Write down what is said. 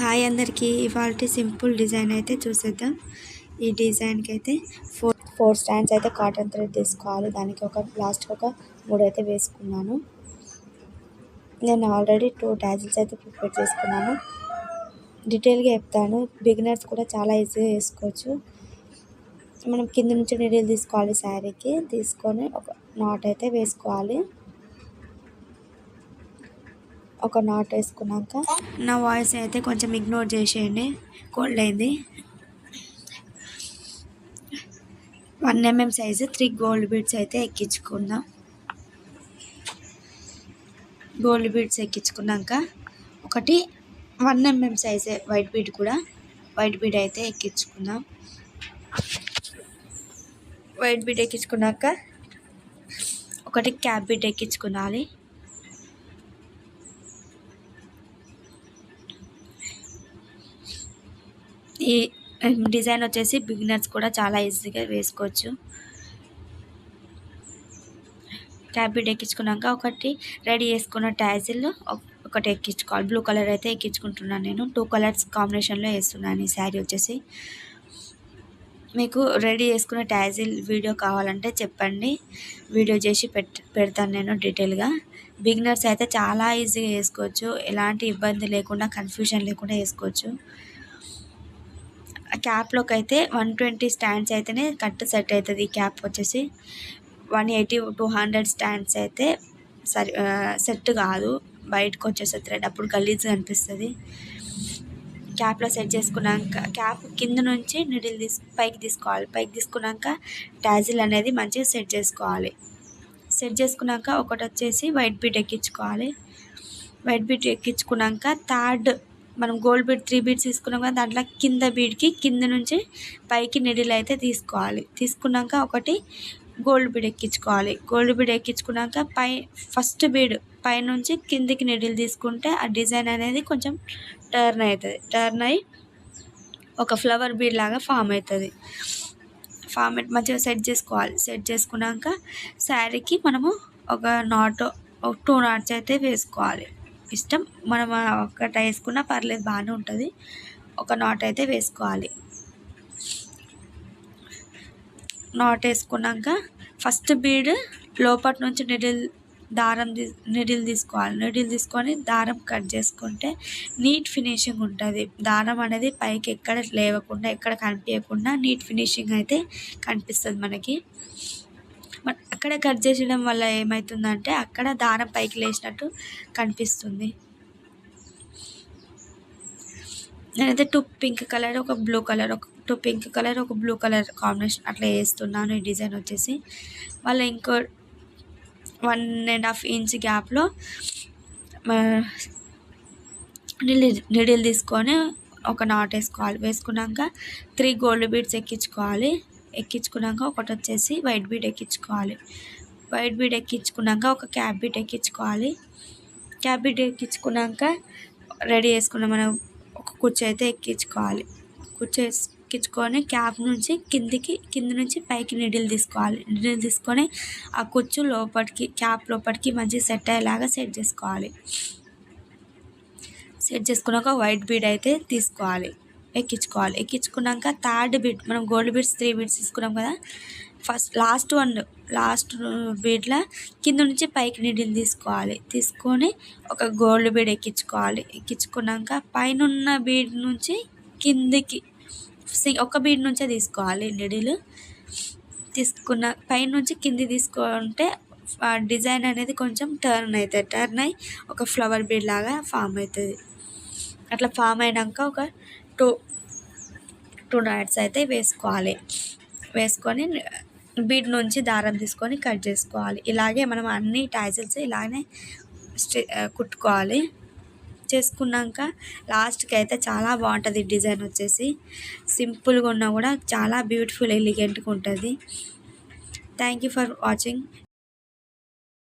Hi అందరికీ. ఇవాల్టి simple design అయితే చూసేద్దాం. ఈ డిజైన్కి అయితే ఫోర్ స్టాండ్స్ అయితే కాటన్ థ్రెడ్ తీసుకోవాలి. దానికి లాస్ట్కి ఒక 3 అయితే వేసుకున్నాను. నేను ఆల్రెడీ 2 టాజిల్స్ అయితే ప్రిపేర్ చేసుకున్నాను. డీటెయిల్గా చెప్తాను. బిగినర్స్ కూడా చాలా ఈజీగా వేసుకోవచ్చు. మనం కింద నుంచి నీడిల్ తీసుకోవాలి. శారీకి తీసుకొని ఒక నాట్ అయితే వేసుకోవాలి. ఒక నాట్ వేసుకున్నాక నా వాయిస్ అయితే కొంచెం ఇగ్నోర్ చేసేయండి, కోల్డ్ అయింది. 1 mm సైజు 3 గోల్డ్ బీడ్స్ అయితే ఎక్కించుకుందాం. గోల్డ్ బీడ్స్ ఎక్కించుకున్నాక ఒకటి 1 mm సైజే వైట్ బీడ్ కూడా వైట్ బీడ్ అయితే ఎక్కించుకుందాం. వైట్ బీడ్ ఎక్కించుకున్నాక ఒకటి క్యాప్ బీడ్ ఎక్కించుకోవాలి. ఈ డిజైన్ వచ్చేసి బిగినర్స్ కూడా చాలా ఈజీగా వేసుకోవచ్చు. క్యాప్ బీడ్ ఎక్కించుకున్నాక ఒకటి రెడీ చేసుకున్న టాజిల్ ఒకటి ఎక్కించుకోవాలి. బ్లూ కలర్ అయితే ఎక్కించుకుంటున్నాను. నేను 2 కలర్స్ కాంబినేషన్లో వేస్తున్నాను. ఈ శారీ వచ్చేసి మీకు రెడీ చేసుకున్న టాజిల్ వీడియో కావాలంటే చెప్పండి, వీడియో చేసి పెడతాను నేను డీటెయిల్గా. బిగినర్స్ అయితే చాలా ఈజీగా వేసుకోవచ్చు. ఎలాంటి ఇబ్బంది లేకుండా, కన్ఫ్యూజన్ లేకుండా వేసుకోవచ్చు. క్యాప్లోకి అయితే 120 స్టాండ్స్ అయితేనే కట్ సెట్ అవుతుంది. ఈ క్యాప్ వచ్చేసి 180-200 స్టాండ్స్ అయితే సెట్ కాదు, బయటకు వచ్చేసే థ్రెడ్ అప్పుడు గలీజ్గా అనిపిస్తుంది. క్యాప్లో సెట్ చేసుకున్నాక క్యాప్ కింద నుంచి నీడిల్ పైకి తీసుకోవాలి. పైకి తీసుకున్నాక టాజిల్ అనేది మంచిగా సెట్ చేసుకోవాలి. సెట్ చేసుకున్నాక ఒకటి వచ్చేసి వైట్ బీడ్ ఎక్కించుకోవాలి. వైట్ బీడ్ ఎక్కించుకున్నాక థర్డ్ మనం గోల్డ్ బీడ్ 3 బీడ్స్ తీసుకున్నాం కదా, దాంట్లో కింద బీడ్కి కింద నుంచి పైకి నీడిల్ అయితే తీసుకోవాలి. తీసుకున్నాక ఒకటి గోల్డ్ బీడ్ ఎక్కించుకోవాలి. గోల్డ్ బీడ్ ఎక్కించుకున్నాక ఫస్ట్ బీడ్ పైనుంచి కిందికి నీడిల్ తీసుకుంటే ఆ డిజైన్ అనేది కొంచెం టర్న్ అవుతుంది. టర్న్ అయ్యి ఒక ఫ్లవర్ బీడ్ లాగా ఫామ్ అవుతుంది. మంచిగా సెట్ చేసుకోవాలి. సెట్ చేసుకున్నాక శారీకి మనము ఒక 2 నాట్స్ అయితే వేసుకోవాలి. ఇష్టం, మనం ఒకటి వేసుకున్నా పర్లేదు, బాగానే ఉంటుంది. ఒక నాట్ అయితే వేసుకోవాలి. నాట్ వేసుకున్నాక ఫస్ట్ బీడ్ లోపటి నుంచి నీడిల్ తీసుకోవాలి. నీడిల్ తీసుకొని దారం కట్ చేసుకుంటే నీట్ ఫినిషింగ్ ఉంటుంది. దారం అనేది పైకి ఎక్కడ లేవకుండా, ఎక్కడ కనిపించకుండా నీట్ ఫినిషింగ్ అయితే కనిపిస్తుంది మనకి. అక్కడే కట్ చేసడం వల్ల ఏమవుతుందంటే అక్కడ దారం పైకి లేచినట్టు కనిపిస్తుంది. నేనైతే 2 పింక్ కలర్, ఒక బ్లూ కలర్, 2 పింక్ కలర్, ఒక బ్లూ కలర్ కాంబినేషన్ అట్లా వేస్తున్నాను. ఈ డిజైన్ వచ్చేసి మళ్ళీ ఇంకో 1.5 ఇంచ్ గ్యాప్లో నీడిల్ తీసుకొని ఒక నాట్ వేసుకోవాలి. వేసుకున్నాక 3 గోల్డ్ బీడ్స్ ఎక్కించుకోవాలి. ఎక్కించుకున్నాక ఒకటి వచ్చేసి వైట్ బీడ్ ఎక్కించుకోవాలి. వైట్ బీడ్ ఎక్కించుకున్నాక ఒక క్యాప్ బీడ్ ఎక్కించుకోవాలి. క్యాప్ బీడ్ ఎక్కించుకున్నాక రెడీ చేసుకున్న మనం ఒక కుర్చీ అయితే ఎక్కించుకోవాలి. కుర్చీ ఎక్కించుకొని క్యాప్ నుంచి కింద నుంచి పైకి నీడిల్ తీసుకోవాలి. నీడిల్ తీసుకొని ఆ కుచ్చు లోపలికి, క్యాప్ లోపలికి మంచిగా సెట్ అయ్యేలాగా సెట్ చేసుకోవాలి. సెట్ చేసుకున్నాక వైట్ బీడ్ అయితే తీసుకోవాలి, ఎక్కించుకోవాలి. ఎక్కించుకున్నాక థర్డ్ బీడ్, మనం గోల్డ్ బీడ్స్ 3 బీడ్స్ తీసుకున్నాం కదా, లాస్ట్ బీడ్లో కింద నుంచి పైకి నీడిల్ తీసుకోవాలి. తీసుకొని ఒక గోల్డ్ బీడ్ ఎక్కించుకోవాలి. ఎక్కించుకున్నాక పైన బీడ్ నుంచి కిందికి ఒక బీడ్ నుంచే తీసుకోవాలి నీడిల్. తీసుకున్న పైనుంచి కింది తీసుకుంటే డిజైన్ అనేది కొంచెం టర్న్ అవుతుంది. టర్న్ అయ్యి ఒక ఫ్లవర్ బీడ్ లాగా ఫామ్ అవుతుంది. అట్లా ఫామ్ అయినాక ఒక 2 నాట్స్ అయితే వేసుకోవాలి. వేసుకొని బీడ్ నుంచి దారం తీసుకొని కట్ చేసుకోవాలి. ఇలాగే మనం అన్ని టాజిల్స్ ఇలానే కుట్టుకోవాలి. చేసుకున్నాక లాస్ట్కి అయితే చాలా బాగుంటుంది. డిజైన్ వచ్చేసి సింపుల్గా ఉన్నా కూడా చాలా బ్యూటిఫుల్, ఎలిగెంట్గా ఉంటుంది. Thank you for watching.